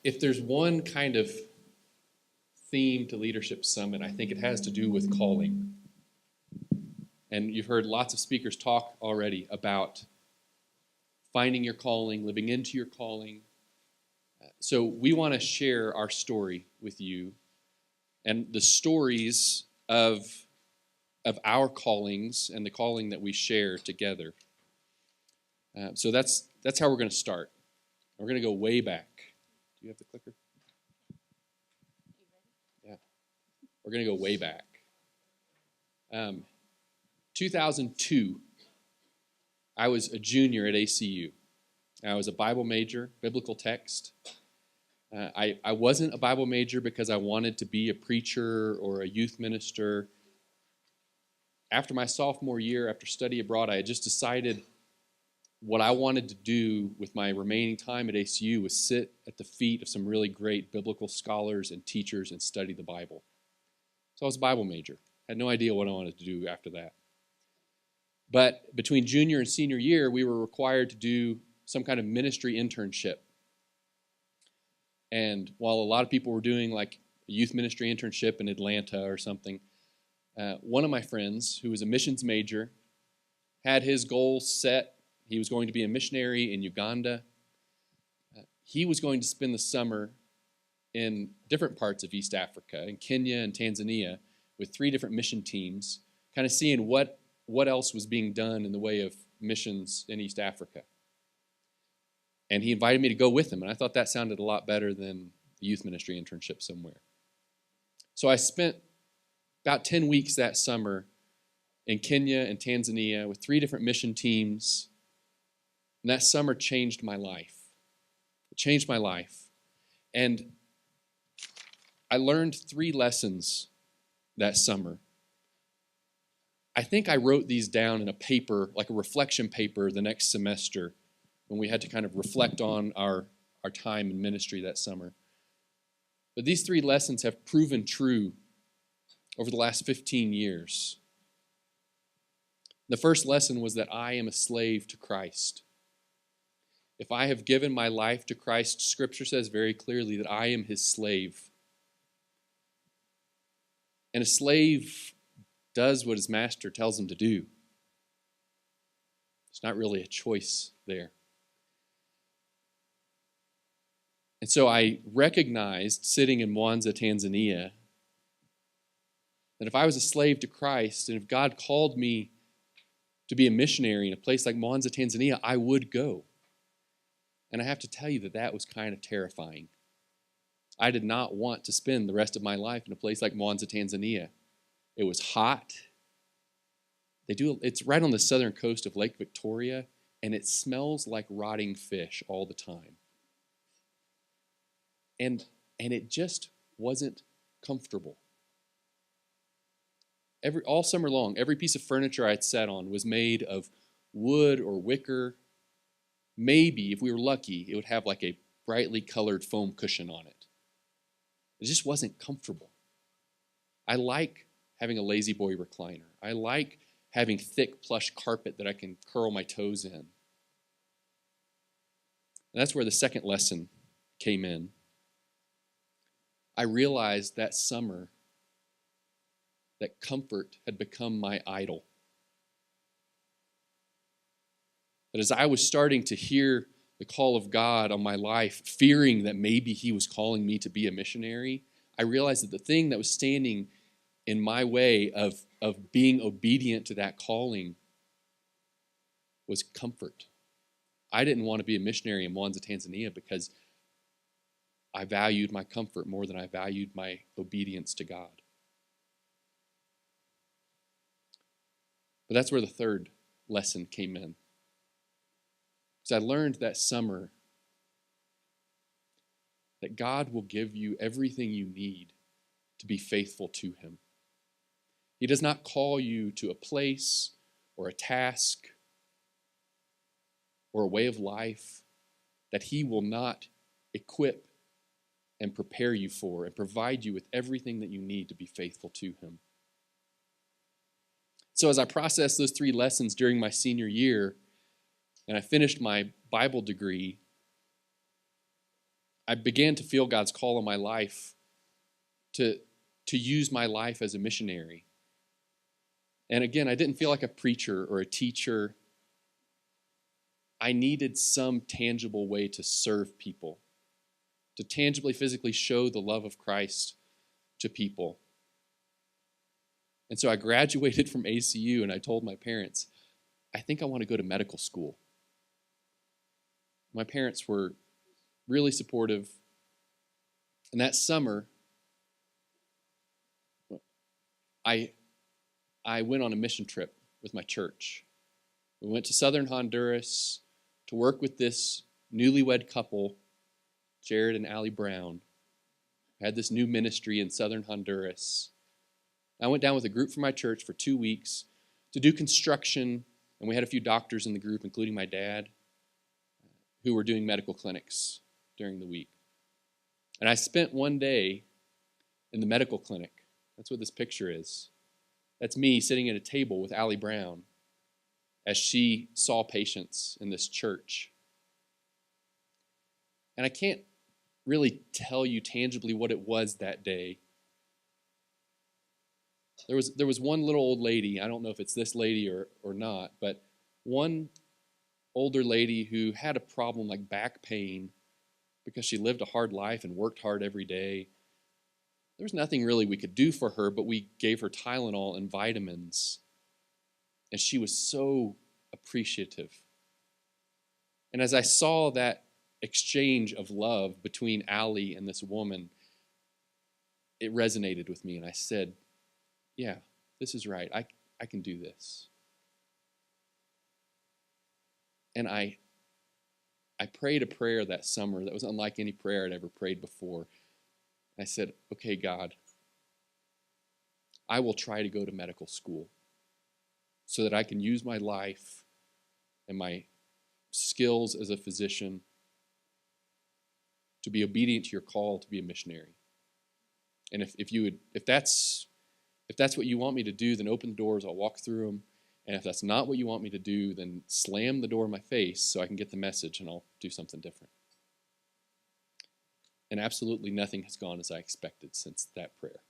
if there's one kind of theme to Leadership Summit, I think it has to do with calling. And you've heard lots of speakers talk already about finding your calling, living into your calling. So we want to share our story with you and the stories of our callings and the calling that we share together. So that's how we're going to start. We're going to go way back. Do you have the clicker? Yeah. We're going to go way back. 2002, I was a junior at ACU. I was a Bible major, biblical text. I wasn't a Bible major because I wanted to be a preacher or a youth minister. After my sophomore year, after study abroad, I had just decided what I wanted to do with my remaining time at ACU was sit at the feet of some really great biblical scholars and teachers and study the Bible. So I was a Bible major. Had no idea what I wanted to do after that. But between junior and senior year, we were required to do some kind of ministry internship. And while a lot of people were doing like a youth ministry internship in Atlanta or something, one of my friends, who was a missions major, had his goals set. He was going to be a missionary in Uganda. He was going to spend the summer in different parts of East Africa, in Kenya and Tanzania, with 3 different mission teams, kind of seeing what else was being done in the way of missions in East Africa. And he invited me to go with him, and I thought that sounded a lot better than a youth ministry internship somewhere. So I spent about 10 weeks that summer in Kenya and Tanzania with 3 different mission teams, and that summer changed my life. It changed my life. And I learned 3 lessons that summer. I think I wrote these down in a paper, like a reflection paper, the next semester when we had to kind of reflect on our time in ministry that summer. But these 3 lessons have proven true over the last 15 years. The first lesson was that I am a slave to Christ. If I have given my life to Christ, Scripture says very clearly that I am his slave. And a slave does what his master tells him to do. It's not really a choice there. And so I recognized, sitting in Mwanza, Tanzania, that if I was a slave to Christ, and if God called me to be a missionary in a place like Mwanza, Tanzania, I would go. And I have to tell you that that was kind of terrifying. I did not want to spend the rest of my life in a place like Mwanza, Tanzania. It was hot. It's right on the southern coast of Lake Victoria, and it smells like rotting fish all the time. And it just wasn't comfortable. All summer long, every piece of furniture I'd sat on was made of wood or wicker. Maybe, if we were lucky, it would have like a brightly colored foam cushion on it. It just wasn't comfortable. I like having a lazy boy recliner. I like having thick plush carpet that I can curl my toes in. And that's where the second lesson came in. I realized that summer that comfort had become my idol. That as I was starting to hear the call of God on my life, fearing that maybe he was calling me to be a missionary, I realized that the thing that was standing in my way of being obedient to that calling was comfort. I didn't want to be a missionary in Mwanza, Tanzania because I valued my comfort more than I valued my obedience to God. But that's where the third lesson came in. Because I learned that summer that God will give you everything you need to be faithful to him. He does not call you to a place or a task or a way of life that he will not equip and prepare you for and provide you with everything that you need to be faithful to him. So as I processed those 3 lessons during my senior year, and I finished my Bible degree, I began to feel God's call on my life to use my life as a missionary. And again, I didn't feel like a preacher or a teacher. I needed some tangible way to serve people, to tangibly, physically show the love of Christ to people. And so I graduated from ACU and I told my parents, I think I want to go to medical school. My parents were really supportive. And that summer, I went on a mission trip with my church. We went to southern Honduras to work with this newlywed couple, Jared and Allie Brown. I had this new ministry in southern Honduras. I went down with a group from my church for 2 weeks to do construction, and we had a few doctors in the group, including my dad, who were doing medical clinics during the week. And I spent one day in the medical clinic. That's what this picture is. That's me sitting at a table with Allie Brown as she saw patients in this church. And I can't really tell you tangibly what it was that day. There was one little old lady, I don't know if it's this lady or not, but one older lady who had a problem like back pain because she lived a hard life and worked hard every day. There was nothing really we could do for her, but we gave her Tylenol and vitamins. And she was so appreciative. And as I saw that exchange of love between Allie and this woman, it resonated with me. And I said, yeah, this is right. I can do this. And I prayed a prayer that summer that was unlike any prayer I'd ever prayed before. I said, okay, God, I will try to go to medical school so that I can use my life and my skills as a physician to be obedient to your call to be a missionary. And if that's what you want me to do, then open the doors, I'll walk through them. And if that's not what you want me to do, then slam the door in my face so I can get the message and I'll do something different. And absolutely nothing has gone as I expected since that prayer.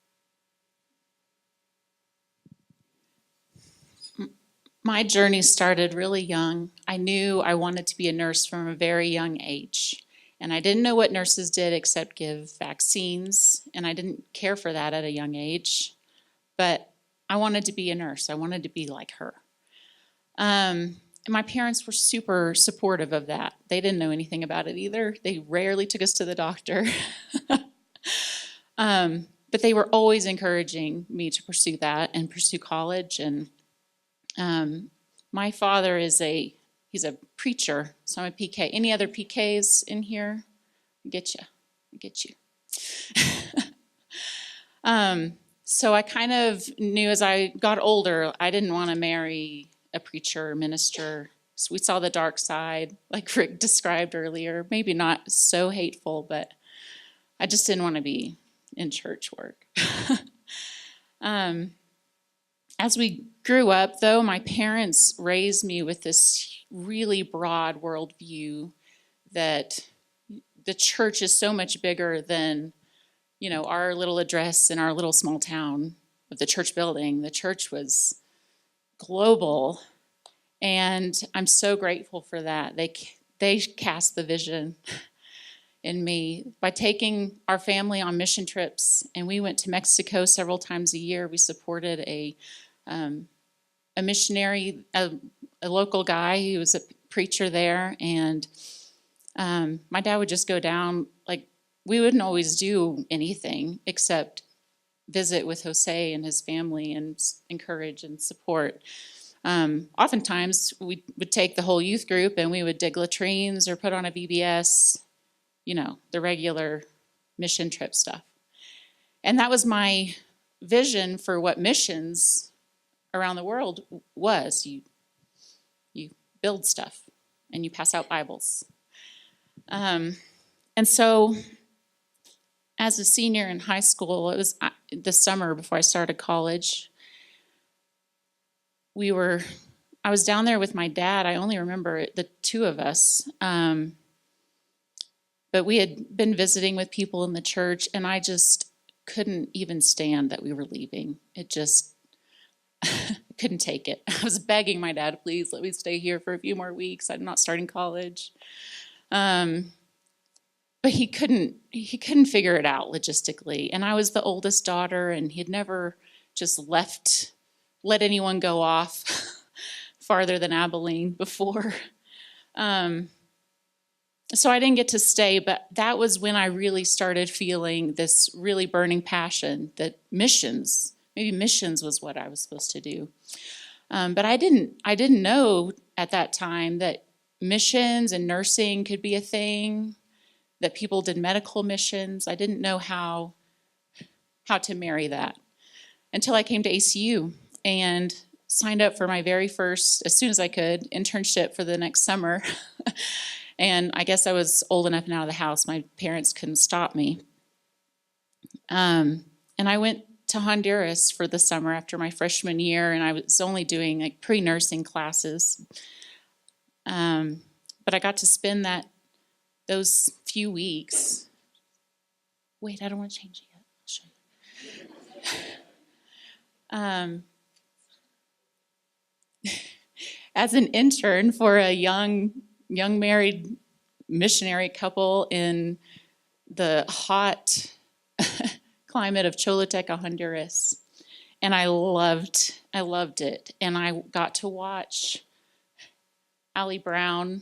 My journey started really young. I knew I wanted to be a nurse from a very young age. And I didn't know what nurses did except give vaccines. And I didn't care for that at a young age. But I wanted to be a nurse. I wanted to be like her. And my parents were super supportive of that. They didn't know anything about it either. They rarely took us to the doctor. But they were always encouraging me to pursue that and pursue college. And my father he's a preacher, so I'm a PK. Any other PKs in here? I get you. So I kind of knew as I got older, I didn't want to marry a preacher or minister. So we saw the dark side, like Rick described earlier. Maybe not so hateful, but I just didn't want to be in church work. As we grew up, though, my parents raised me with this really broad worldview that the church is so much bigger than, our little address in our little small town of the church building. The church was global, and I'm so grateful for that. They cast the vision in me by taking our family on mission trips, and we went to Mexico several times a year. We supported a missionary, a local guy who was a preacher there, and my dad would just go down. Like, we wouldn't always do anything except visit with Jose and his family and encourage and support. Oftentimes, we would take the whole youth group and we would dig latrines or put on a VBS, the regular mission trip stuff. And that was my vision for what missions around the world was. You build stuff and you pass out Bibles. And so as a senior in high school, it was the summer before I started college, I was down there with my dad. I only remember the two of us. But we had been visiting with people in the church, and I just couldn't even stand that we were leaving. It just couldn't take it. I was begging my dad, please let me stay here for a few more weeks. I'm not starting college. But he couldn't figure it out logistically. And I was the oldest daughter, and he'd never just let anyone go off farther than Abilene before. So I didn't get to stay, but that was when I really started feeling this really burning passion that maybe missions was what I was supposed to do. But I didn't know at that time that missions and nursing could be a thing, that people did medical missions. I didn't know how to marry that until I came to ACU and signed up for my very first, as soon as I could, internship for the next summer. And I guess I was old enough and out of the house. My parents couldn't stop me. And I went to Honduras for the summer after my freshman year, and I was only doing like pre-nursing classes. But I got to spend those few weeks. Wait, I don't want to change it yet. I'll show you. As an intern for a young married missionary couple in the hot climate of Choluteca, Honduras. And I loved it. And I got to watch Allie Brown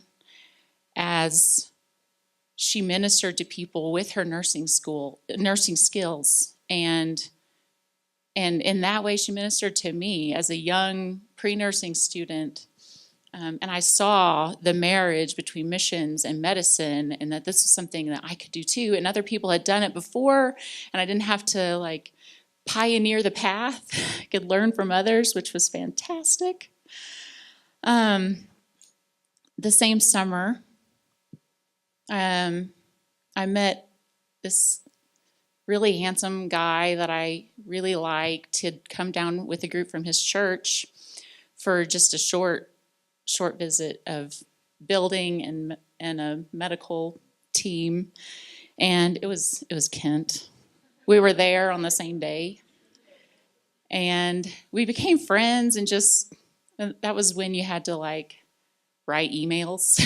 as she ministered to people with her nursing skills. And in that way, she ministered to me as a young pre-nursing student. And I saw the marriage between missions and medicine, and that this was something that I could do too. And other people had done it before, and I didn't have to pioneer the path. I could learn from others, which was fantastic. The same summer, I met this really handsome guy that I really liked. He'd come down with a group from his church for just a short visit of building and a medical team, and it was Kent. We were there on the same day, and we became friends. And that was when you had to write emails.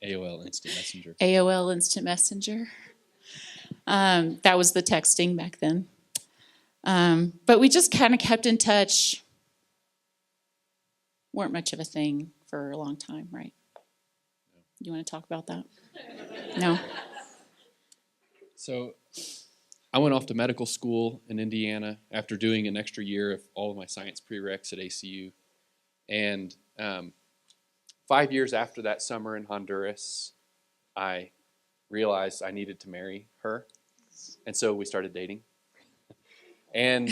AOL Instant Messenger. AOL Instant Messenger. That was the texting back then. But we just kind of kept in touch. Weren't much of a thing for a long time, right? You want to talk about that? No? So I went off to medical school in Indiana after doing an extra year of all of my science prereqs at ACU. And 5 years after that summer in Honduras, I realized I needed to marry her. And so we started dating. And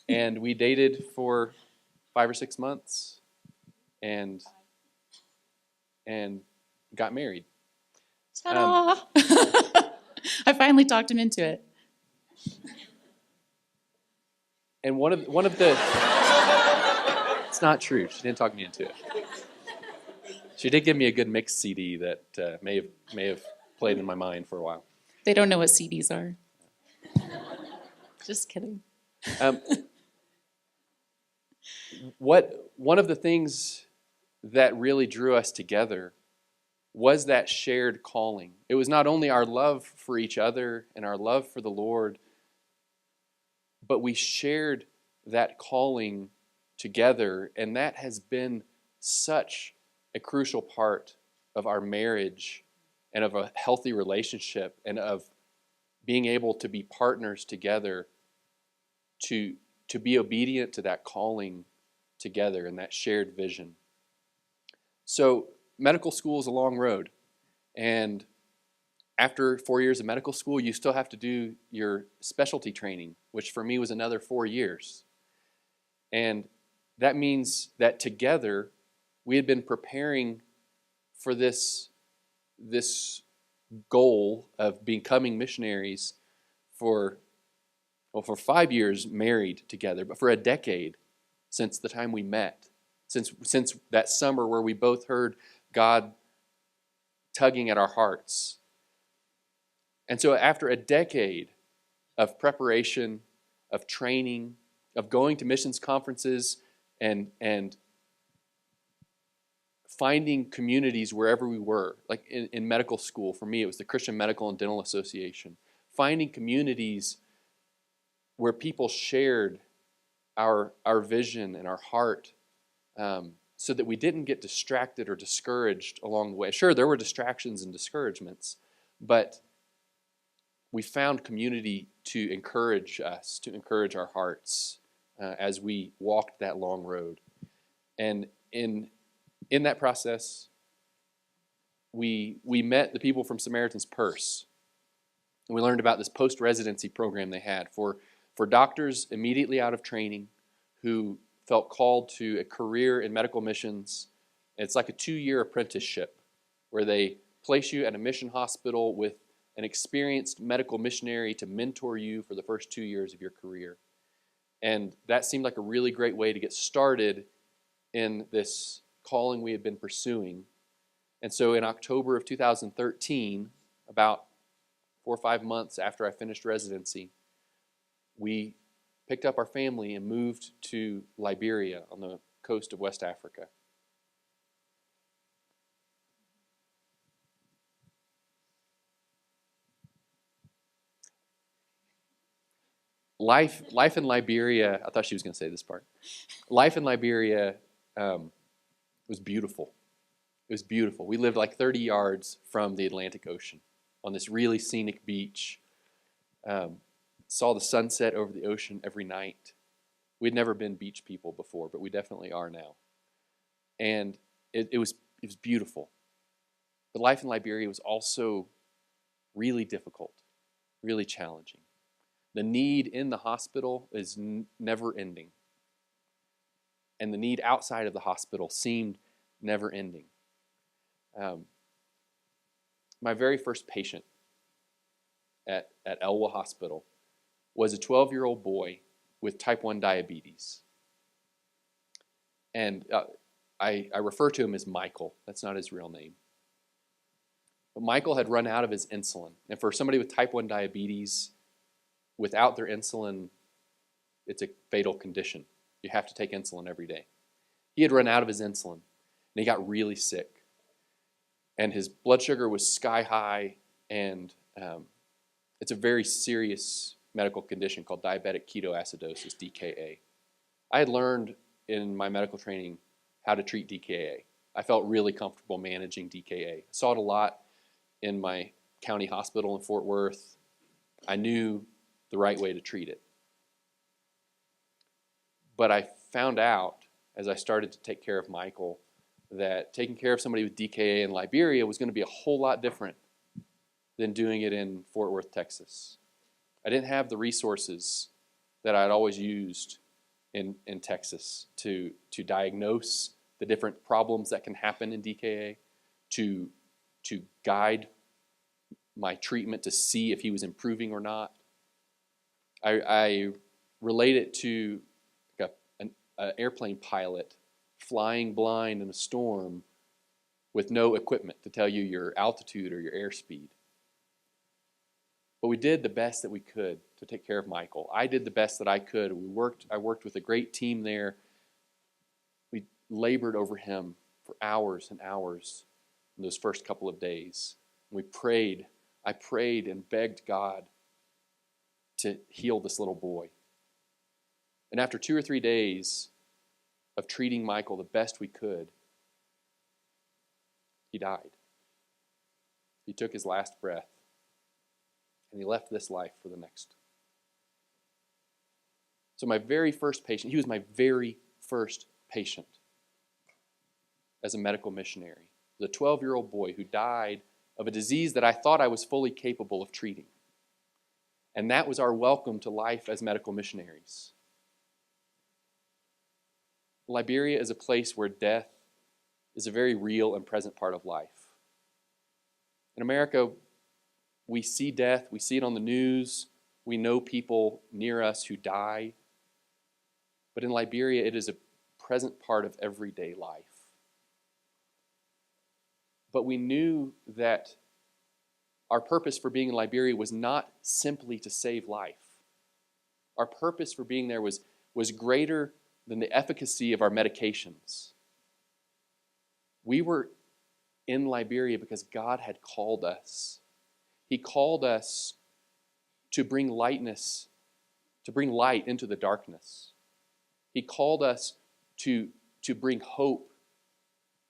we dated for 5 or 6 months and got married. Ta-da! I finally talked him into it. And one of the it's not true. She didn't talk me into it. She did give me a good mix CD that may have played in my mind for a while. They don't know what CDs are. Just kidding. One of the things that really drew us together was that shared calling. It was not only our love for each other and our love for the Lord, but we shared that calling together, and that has been such a crucial part of our marriage and of a healthy relationship and of being able to be partners together to be obedient to that calling together and that shared vision. So medical school is a long road, and after 4 years of medical school, you still have to do your specialty training, which for me was another 4 years. And that means that together we had been preparing for this goal of becoming missionaries for 5 years married together, but for a decade since the time we met, since that summer where we both heard God tugging at our hearts. And so after a decade of preparation, of training, of going to missions conferences and finding communities wherever we were, like in medical school, for me it was the Christian Medical and Dental Association, finding communities where people shared our vision and our heart, so that we didn't get distracted or discouraged along the way. Sure, there were distractions and discouragements, but we found community to encourage us, to encourage our hearts as we walked that long road. And in that process, we met the people from Samaritan's Purse. And we learned about this post-residency program they had for doctors immediately out of training who felt called to a career in medical missions. It's like a 2-year apprenticeship where they place you at a mission hospital with an experienced medical missionary to mentor you for the first 2 years of your career. And that seemed like a really great way to get started in this calling we had been pursuing. And so in October of 2013, about 4 or 5 months after I finished residency, we picked up our family and moved to Liberia on the coast of West Africa. Life in Liberia, I thought she was going to say this part. Life in Liberia was beautiful. It was beautiful. We lived like 30 yards from the Atlantic Ocean on this really scenic beach. Saw the sunset over the ocean every night. We'd never been beach people before, but we definitely are now. And it was beautiful. But life in Liberia was also really difficult, really challenging. The need in the hospital is never ending. And the need outside of the hospital seemed never ending. My very first patient at Elwa Hospital was a 12-year-old boy with type 1 diabetes. And I refer to him as Michael. That's not his real name. But Michael had run out of his insulin. And for somebody with type 1 diabetes, without their insulin, it's a fatal condition. You have to take insulin every day. He had run out of his insulin, and he got really sick. And his blood sugar was sky high, and it's a very serious medical condition called diabetic ketoacidosis, DKA. I had learned in my medical training how to treat DKA. I felt really comfortable managing DKA. I saw it a lot in my county hospital in Fort Worth. I knew the right way to treat it. But I found out as I started to take care of Michael that taking care of somebody with DKA in Liberia was going to be a whole lot different than doing it in Fort Worth, Texas. I didn't have the resources that I'd always used in Texas to diagnose the different problems that can happen in DKA, to guide my treatment to see if he was improving or not. I relate it to like an airplane pilot flying blind in a storm with no equipment to tell you your altitude or your airspeed. But we did the best that we could to take care of Michael. I did the best that I could. I worked with a great team there. We labored over him for hours and hours in those first couple of days. We prayed. I prayed and begged God to heal this little boy. And after 2 or 3 days of treating Michael the best we could, he died. He took his last breath, and he left this life for the next. So my very first patient, he was my very first patient as a medical missionary. The 12-year-old boy who died of a disease that I thought I was fully capable of treating. And that was our welcome to life as medical missionaries. Liberia is a place where death is a very real and present part of life. In America, we see death, we see it on the news, we know people near us who die. But in Liberia, it is a present part of everyday life. But we knew that our purpose for being in Liberia was not simply to save life. Our purpose for being there was greater than the efficacy of our medications. We were in Liberia because God had called us. He called us to bring lightness, to bring light into the darkness. He called us to bring hope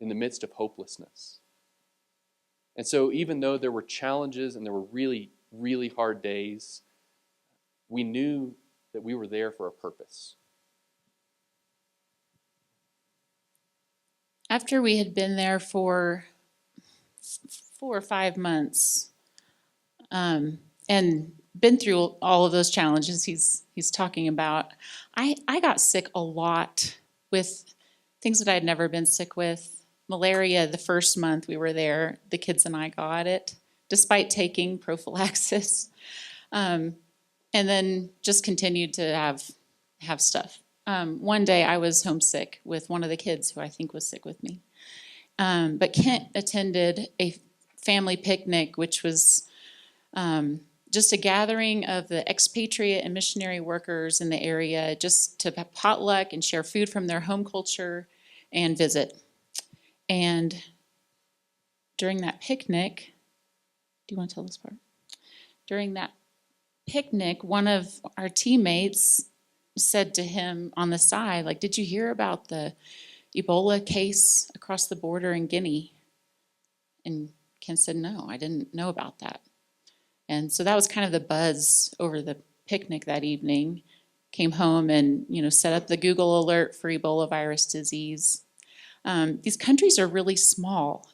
in the midst of hopelessness. And so even though there were challenges and there were really, really hard days, we knew that we were there for a purpose. After we had been there for 4 or 5 months, and been through all of those challenges he's talking about, I got sick a lot with things that I'd never been sick with. Malaria, the first month we were there, the kids and I got it, despite taking prophylaxis. And then just continued to have stuff. One day I was homesick with one of the kids who I think was sick with me. But Kent attended a family picnic, which was just a gathering of the expatriate and missionary workers in the area, just to potluck and share food from their home culture and visit. And during that picnic, do you want to tell this part? During that picnic, one of our teammates said to him on the side, like, did you hear about the Ebola case across the border in Guinea? And Ken said, no, I didn't know about that. And so that was kind of the buzz over the picnic that evening. Came home and, set up the Google alert for Ebola virus disease. These countries are really small.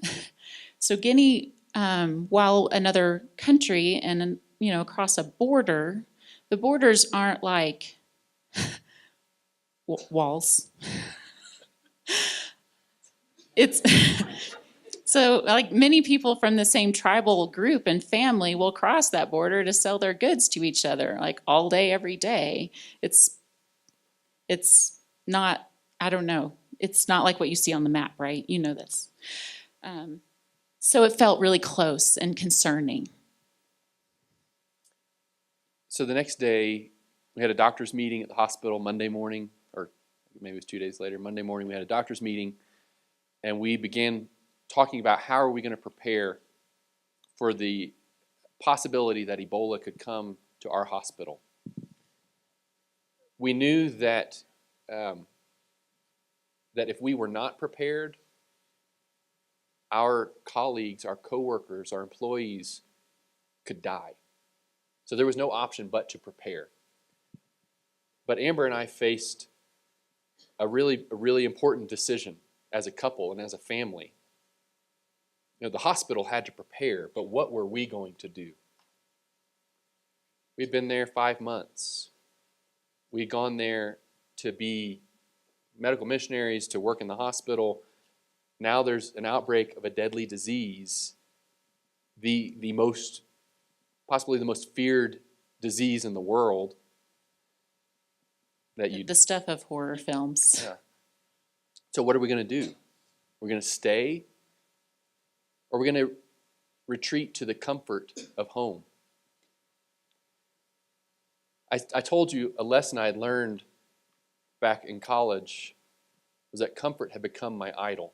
So Guinea, while another country and, across a border, the borders aren't like walls. It's so like many people from the same tribal group and family will cross that border to sell their goods to each other, like all day, every day. It's not, I don't know. It's not like what you see on the map, right? You know this. So it felt really close and concerning. So the next day, we had a doctor's meeting at the hospital Monday morning, or maybe it was 2 days later. Monday morning, we had a doctor's meeting, and we began talking about how are we going to prepare for the possibility that Ebola could come to our hospital. We knew that that if we were not prepared, our colleagues, our coworkers, our employees could die. So there was no option but to prepare. But Amber and I faced a really important decision as a couple and as a family. The hospital had to prepare, but what were we going to do? We'd been there 5 months. We'd gone there to be medical missionaries, to work in the hospital. Now there's an outbreak of a deadly disease, possibly the most feared disease in the world. The stuff of horror films. Yeah. So what are we going to do? We're going to stay, or we're going to retreat to the comfort of home. I told you a lesson I had learned back in college was that comfort had become my idol.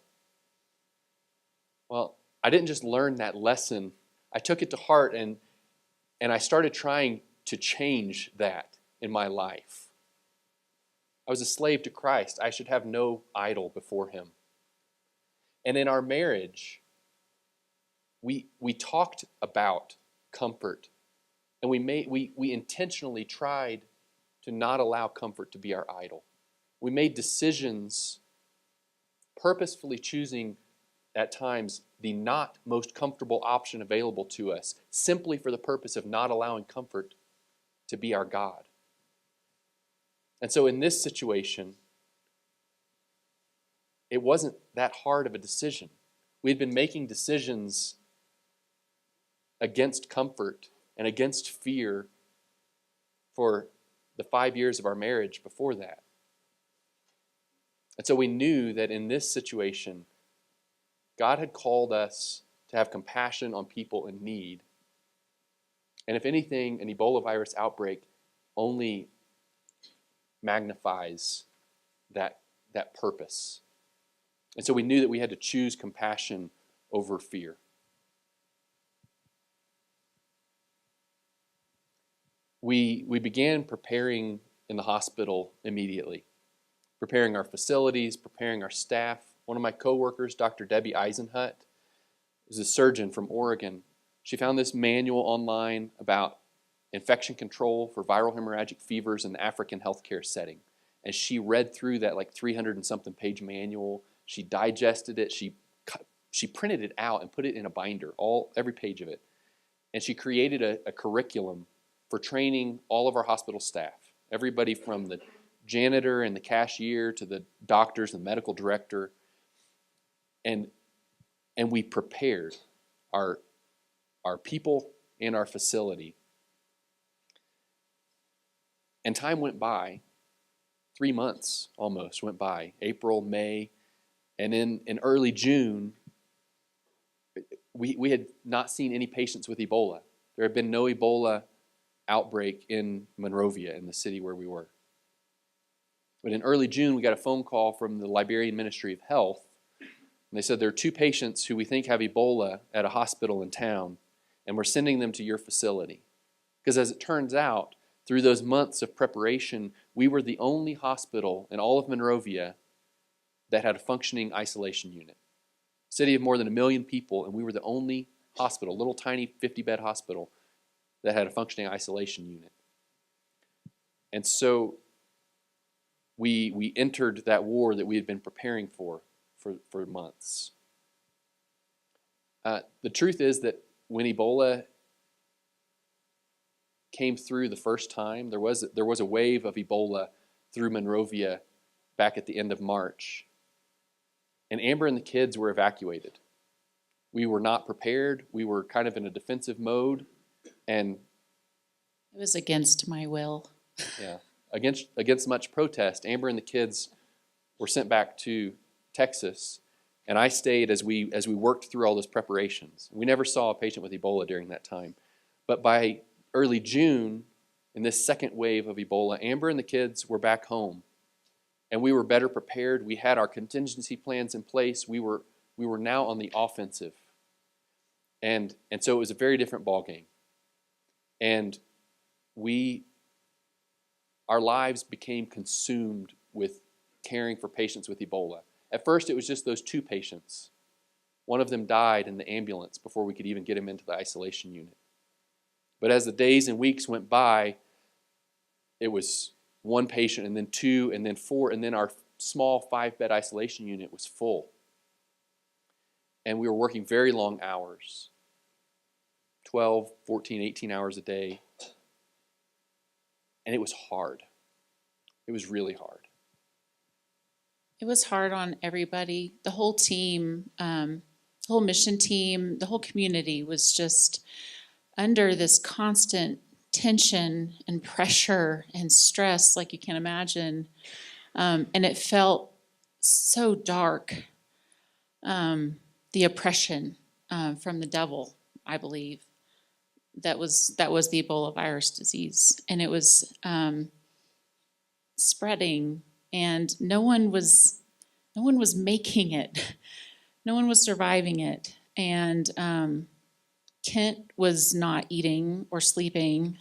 Well, I didn't just learn that lesson. I took it to heart and I started trying to change that in my life. I was a slave to Christ. I should have no idol before him. And in our marriage, we talked about comfort, and we intentionally tried to not allow comfort to be our idol. We made decisions purposefully choosing at times the not most comfortable option available to us, simply for the purpose of not allowing comfort to be our God. And so in this situation, it wasn't that hard of a decision. We'd been making decisions against comfort and against fear for the 5 years of our marriage before that. And so we knew that in this situation, God had called us to have compassion on people in need. And if anything, an Ebola virus outbreak only magnifies that purpose. And so we knew that we had to choose compassion over fear. We began preparing in the hospital immediately, preparing our facilities, preparing our staff. One of my coworkers, Dr. Debbie Eisenhut, is a surgeon from Oregon. She found this manual online about infection control for viral hemorrhagic fevers in the African healthcare setting. And she read through that like 300 and something page manual. She digested it. She printed it out and put it in a binder, every page of it. And she created a curriculum for training all of our hospital staff, everybody from the janitor and the cashier to the doctors and medical director. And we prepared our people and our facility. And time went by. 3 months almost went by. April, May, and in early June, we had not seen any patients with Ebola. There had been no Ebola outbreak in Monrovia, in the city where we were. But in early June, we got a phone call from the Liberian Ministry of Health. And they said there are 2 patients who we think have Ebola at a hospital in town, and we're sending them to your facility. Because as it turns out, through those months of preparation, we were the only hospital in all of Monrovia that had a functioning isolation unit. City of more than 1 million people, and we were the only hospital, little tiny 50-bed hospital, that had a functioning isolation unit. And so we entered that war that we had been preparing for months. The truth is that when Ebola came through the first time, there was a wave of Ebola through Monrovia back at the end of March. And Amber and the kids were evacuated. We were not prepared. We were kind of in a defensive mode. And It was against my will. yeah, against much protest, Amber and the kids were sent back to Texas, and I stayed as we worked through all those preparations. We never saw a patient with Ebola during that time. But by early June, in this second wave of Ebola, Amber and the kids were back home, and we were better prepared. We had our contingency plans in place. We were now on the offensive, and so it was a very different ballgame. And our lives became consumed with caring for patients with Ebola. At first, it was just those 2 patients. One of them died in the ambulance before we could even get him into the isolation unit. But as the days and weeks went by, it was 1 patient, and then 2, and then 4, and then our small 5-bed isolation unit was full. And we were working very long hours, 12, 14, 18 hours a day. And it was hard. It was really hard. It was hard on everybody. The whole team, the whole mission team, the whole community was just under this constant tension and pressure and stress, like you can imagine. And it felt so dark. The oppression from the devil, I believe, that was the Ebola virus disease, and it was spreading, and no one was making it. No one was surviving it, and Kent was not eating or sleeping,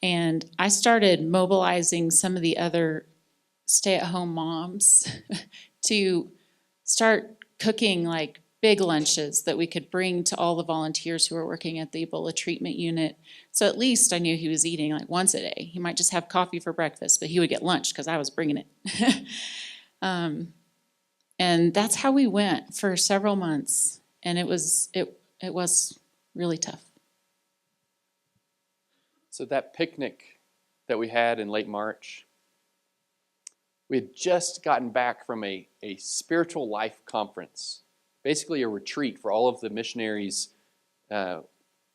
and I started mobilizing some of the other stay-at-home moms to start cooking like big lunches that we could bring to all the volunteers who were working at the Ebola treatment unit. So at least I knew he was eating like once a day. He might just have coffee for breakfast, but he would get lunch because I was bringing it. And that's how we went for several months, and it was really tough. So that picnic that we had in late March, we had just gotten back from a spiritual life conference, basically a retreat for all of the missionaries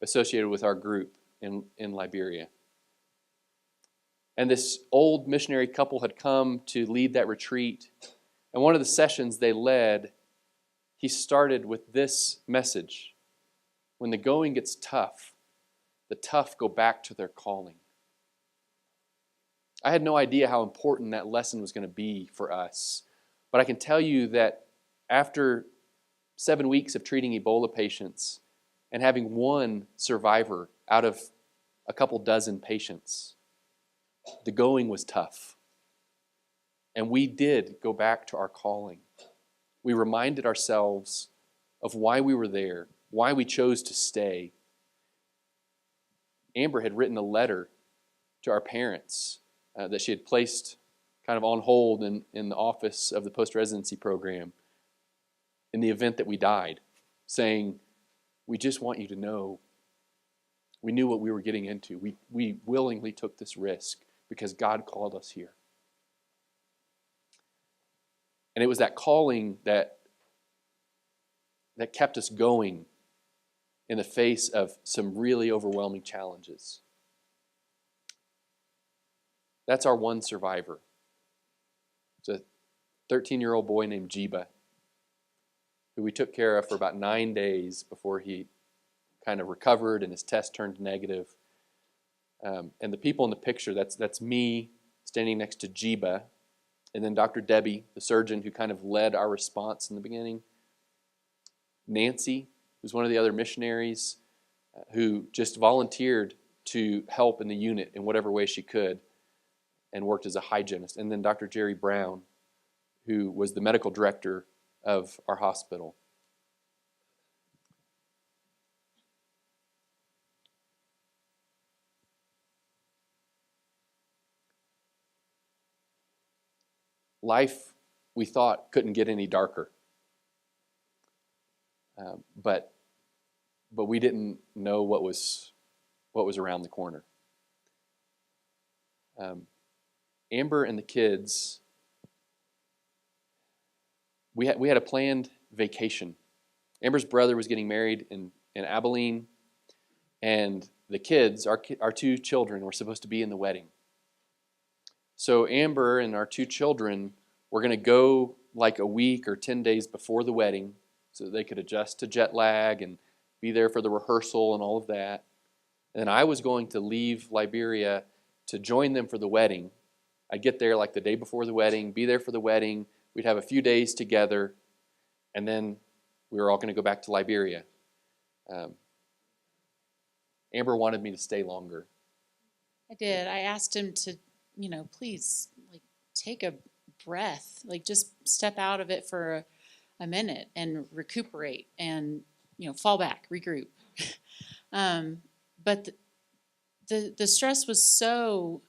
associated with our group in Liberia. And this old missionary couple had come to lead that retreat. And one of the sessions they led he started with this message: when the going gets tough, the tough go back to their calling. I had no idea how important that lesson was going to be for us, but I can tell you that after 7 weeks of treating Ebola patients and having one survivor out of a couple dozen patients, the going was tough. And we did go back to our calling. We reminded ourselves of why we were there, why we chose to stay. Amber had written a letter to our parents that she had placed kind of on hold in the office of the post-residency program in the event that we died, saying, we just want you to know we knew what we were getting into. We willingly took this risk because God called us here. And it was that calling that kept us going in the face of some really overwhelming challenges. That's our one survivor. It's a 13-year-old boy named Jiba, who we took care of for about 9 days before he kind of recovered and his test turned negative. And the people in the picture, that's me standing next to Jiba, and then Dr. Debbie, the surgeon who kind of led our response in the beginning. Nancy, who's one of the other missionaries, who just volunteered to help in the unit in whatever way she could and worked as a hygienist. And then Dr. Jerry Brown, who was the medical director of our hospital. Life, we thought, couldn't get any darker. But we didn't know what was around the corner. Amber and the kids, we had a planned vacation. Amber's brother was getting married in Abilene, and the kids, our two children, were supposed to be in the wedding. So Amber and our two children were going to go like a week or 10 days before the wedding so that they could adjust to jet lag and be there for the rehearsal and all of that. And then I was going to leave Liberia to join them for the wedding. I'd get there like the day before the wedding, be there for the wedding. We'd have a few days together, and then we were all going to go back to Liberia. Amber wanted me to stay longer. I did. I asked him to, please, take a breath, just step out of it for a minute and recuperate and, fall back, regroup. But the stress was so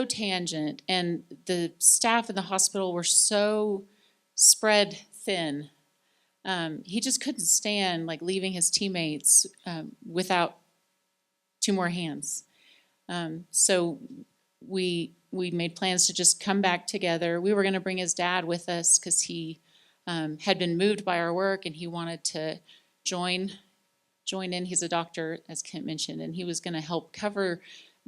tangent, and the staff in the hospital were so spread thin. He just couldn't stand leaving his teammates without two more hands. So we made plans to just come back together. We were going to bring his dad with us because he had been moved by our work, and he wanted to join in. He's a doctor, as Kent mentioned, and he was going to help cover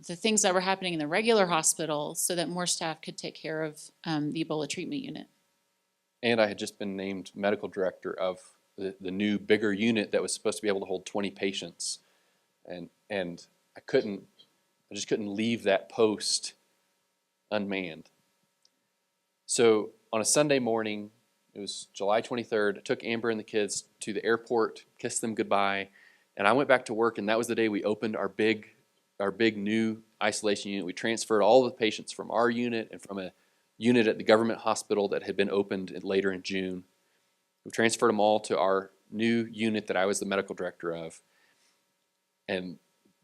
the things that were happening in the regular hospital so that more staff could take care of the Ebola treatment unit. And I had just been named medical director of the new, bigger unit that was supposed to be able to hold 20 patients. And I just couldn't leave that post unmanned. So on a Sunday morning, it was July 23rd, I took Amber and the kids to the airport, kissed them goodbye, and I went back to work, and that was the day we opened our big new isolation unit. We transferred all of the patients from our unit and from a unit at the government hospital that had been opened later in June. We transferred them all to our new unit that I was the medical director of. And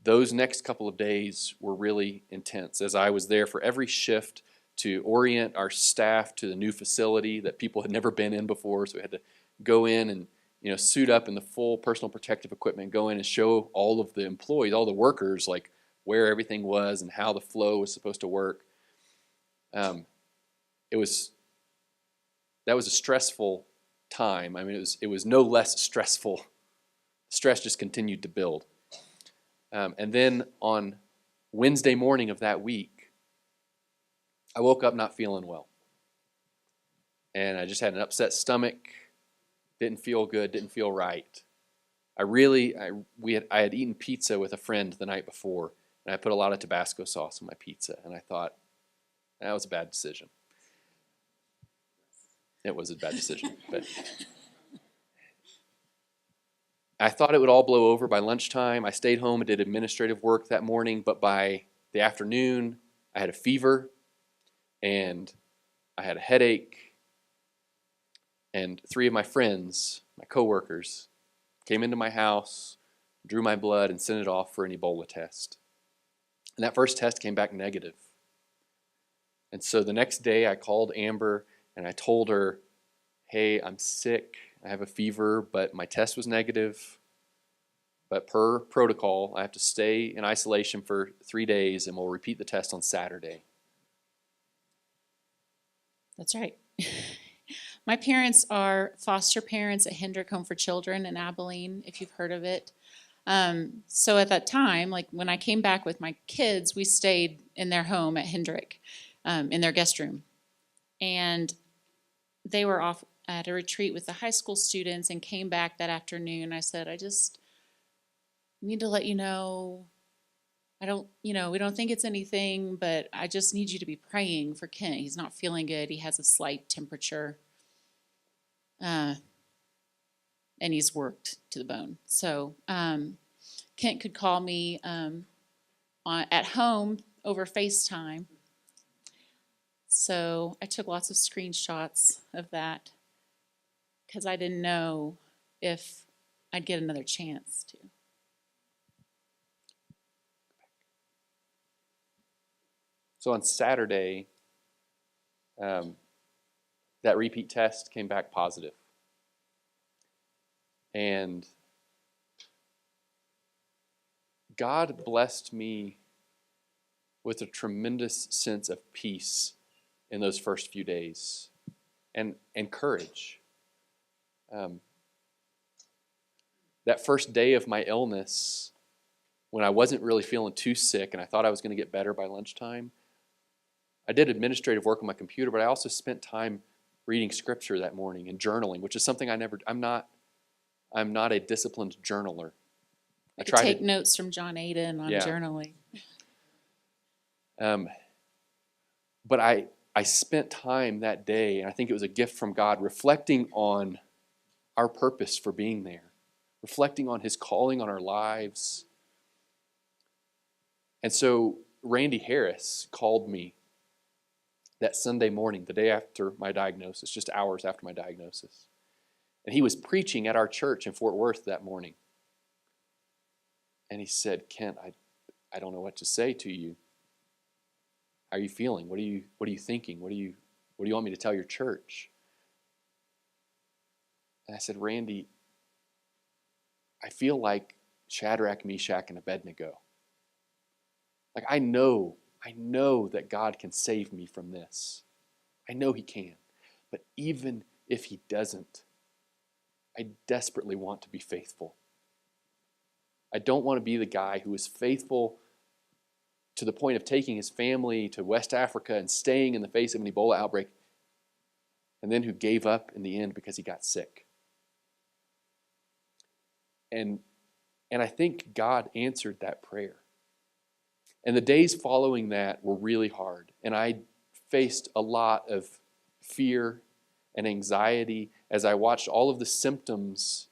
those next couple of days were really intense, as I was there for every shift to orient our staff to the new facility that people had never been in before. So we had to go in and suit up in the full personal protective equipment, go in and show all of the employees, all the workers, where everything was and how the flow was supposed to work. That was a stressful time. I mean, it was no less stressful. Stress just continued to build. And then on Wednesday morning of that week, I woke up not feeling well. And I just had an upset stomach. Didn't feel good, didn't feel right. I had eaten pizza with a friend the night before, and I put a lot of Tabasco sauce on my pizza, and I thought, that was a bad decision. It was a bad decision, but I thought it would all blow over by lunchtime. I stayed home and did administrative work that morning, but by the afternoon, I had a fever, and I had a headache, and 3 of my friends, my coworkers, came into my house, drew my blood, and sent it off for an Ebola test. And that first test came back negative. And so the next day I called Amber and I told her, hey, I'm sick. I have a fever, but my test was negative. But per protocol, I have to stay in isolation for 3 days, and we'll repeat the test on Saturday. That's right. My parents are foster parents at Hendrick Home for Children in Abilene, if you've heard of it. So at that time, like when I came back with my kids, we stayed in their home at Hendrick, in their guest room. And they were off at a retreat with the high school students and came back that afternoon. I said, I just need to let you know, we don't think it's anything, but I just need you to be praying for Kent. He's not feeling good. He has a slight temperature. And he's worked to the bone. So Kent could call me at home over FaceTime. So I took lots of screenshots of that because I didn't know if I'd get another chance to. So on Saturday, that repeat test came back positive. And God blessed me with a tremendous sense of peace in those first few days and courage. That first day of my illness, when I wasn't really feeling too sick and I thought I was going to get better by lunchtime, I did administrative work on my computer, but I also spent time reading scripture that morning and journaling, which is something I'm not a disciplined journaler. I try to take notes from John Aiden on journaling. But I spent time that day, and I think it was a gift from God, reflecting on our purpose for being there, reflecting on His calling on our lives. And so Randy Harris called me that Sunday morning, the day after my diagnosis, just hours after my diagnosis. And he was preaching at our church in Fort Worth that morning. And he said, Kent, I don't know what to say to you. How are you feeling? What are you thinking? What do you want me to tell your church? And I said, Randy, I feel like Shadrach, Meshach, and Abednego. Like I know that God can save me from this. I know He can. But even if He doesn't, I desperately want to be faithful. I don't want to be the guy who is faithful to the point of taking his family to West Africa and staying in the face of an Ebola outbreak, and then who gave up in the end because he got sick. And I think God answered that prayer. And the days following that were really hard. And I faced a lot of fear and anxiety as I watched all of the symptoms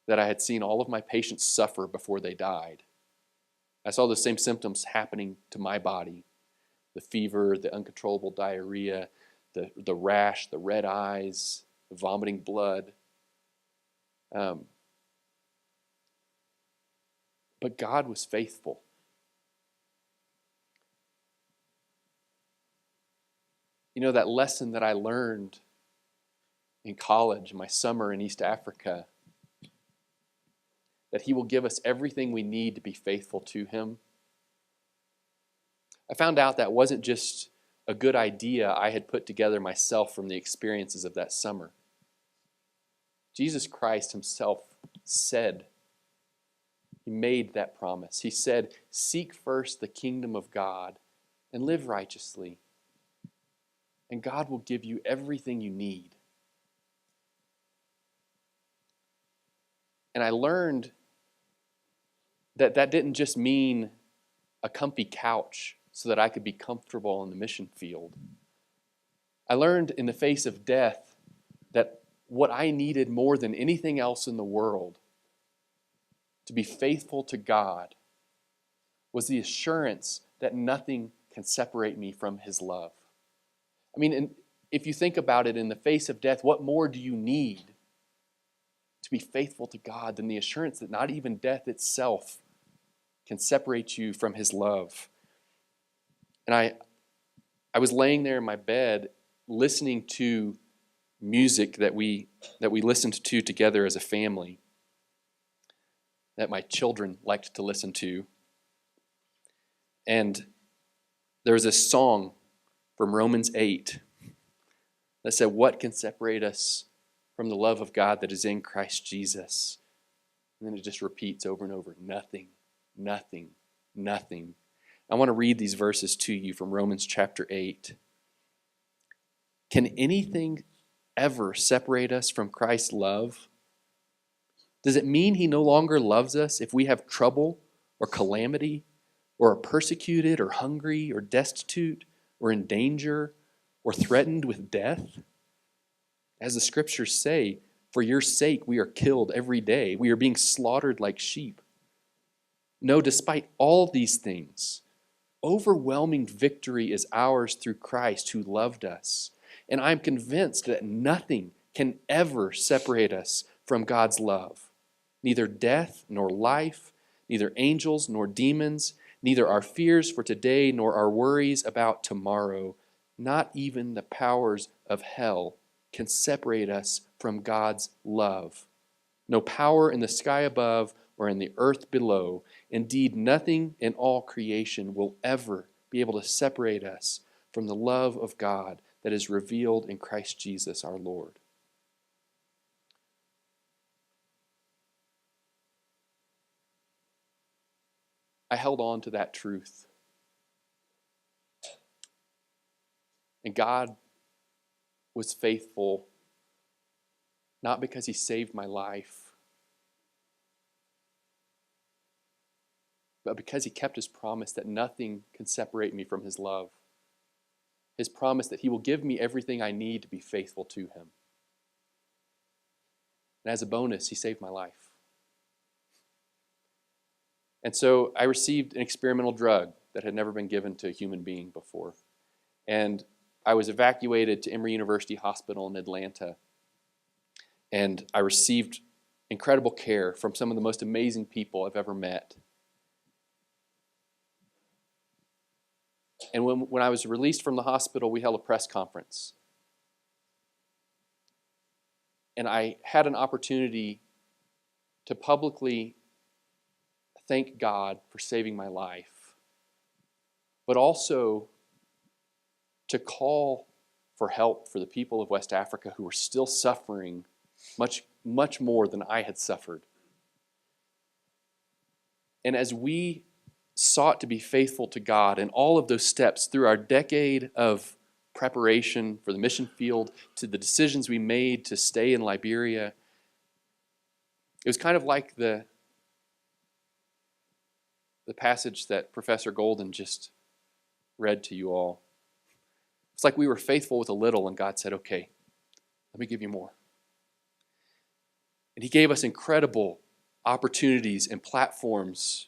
that I had seen all of my patients suffer before they died. I saw those same symptoms happening to my body. The fever, the uncontrollable diarrhea, the rash, the red eyes, the vomiting blood. But God was faithful. You know, that lesson that I learned in college, my summer in East Africa, that He will give us everything we need to be faithful to Him. I found out that wasn't just a good idea I had put together myself from the experiences of that summer. Jesus Christ Himself said, He made that promise. He said, seek first the kingdom of God and live righteously, and God will give you everything you need. And I learned that that didn't just mean a comfy couch so that I could be comfortable in the mission field. I learned in the face of death that what I needed more than anything else in the world to be faithful to God was the assurance that nothing can separate me from his love. I mean, if you think about it, in the face of death, what more do you need to be faithful to God than the assurance that not even death itself can separate you from his love? And I was laying there in my bed listening to music that we listened to together as a family, that my children liked to listen to. And there was a song from Romans 8 that said, "What can separate us from the love of God that is in Christ Jesus?" And then it just repeats over and over, nothing, nothing, nothing. I want to read these verses to you from Romans chapter 8. Can anything ever separate us from Christ's love? Does it mean he no longer loves us if we have trouble or calamity, or are persecuted or hungry or destitute or in danger or threatened with death? As the scriptures say, for your sake we are killed every day. We are being slaughtered like sheep. No, despite all these things, overwhelming victory is ours through Christ who loved us. And I'm convinced that nothing can ever separate us from God's love. Neither death nor life, neither angels nor demons, neither our fears for today nor our worries about tomorrow, not even the powers of hell can separate us from God's love. No power in the sky above or in the earth below, indeed nothing in all creation will ever be able to separate us from the love of God that is revealed in Christ Jesus our Lord. I held on to that truth. And God was faithful, not because he saved my life, but because he kept his promise that nothing can separate me from his love. His promise that he will give me everything I need to be faithful to him. And as a bonus, he saved my life. And so I received an experimental drug that had never been given to a human being before. And I was evacuated to Emory University Hospital in Atlanta. And I received incredible care from some of the most amazing people I've ever met. And when I was released from the hospital, we held a press conference. And I had an opportunity to publicly thank God for saving my life, but also to call for help for the people of West Africa who were still suffering much, much more than I had suffered. And as we sought to be faithful to God in all of those steps through our decade of preparation for the mission field to the decisions we made to stay in Liberia, it was kind of like the passage that Professor Golden just read to you all. It's like we were faithful with a little and God said, okay, let me give you more. And he gave us incredible opportunities and platforms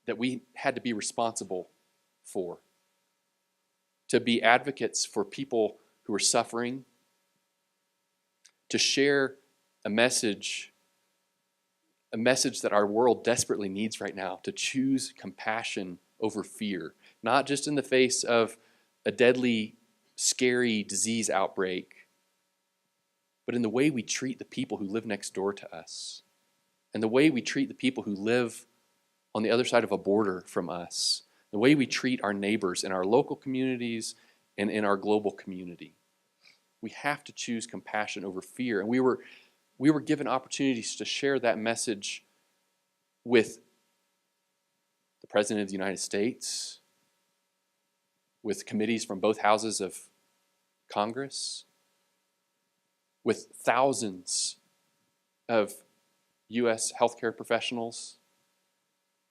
that we had to be responsible for. To be advocates for people who are suffering. To share a message that our world desperately needs right now. To choose compassion over fear. Not just in the face of a deadly, scary disease outbreak, but in the way we treat the people who live next door to us. And the way we treat the people who live on the other side of a border from us. The way we treat our neighbors in our local communities and in our global community. We have to choose compassion over fear. And we were given opportunities to share that message with the President of the United States, with committees from both houses of Congress, with thousands of U.S. healthcare professionals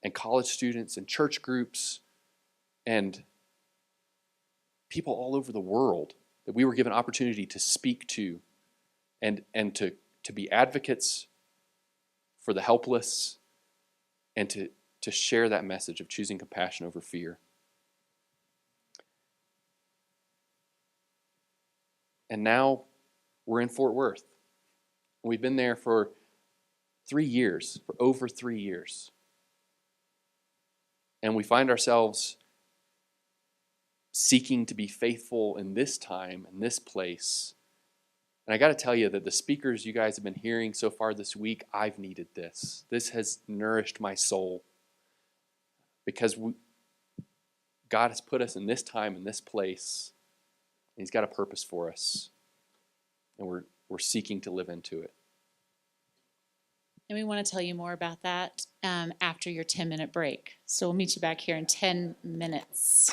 and college students and church groups and people all over the world that we were given opportunity to speak to and to be advocates for the helpless and to share that message of choosing compassion over fear. And now we're in Fort Worth. We've been there for 3 years, for over 3 years. And we find ourselves seeking to be faithful in this time, in this place. And I got to tell you that the speakers you guys have been hearing so far this week, I've needed this. This has nourished my soul because God has put us in this time, in this place. And He's got a purpose for us. And we're seeking to live into it. And we want to tell you more about that after your 10-minute break. So we'll meet you back here in 10 minutes.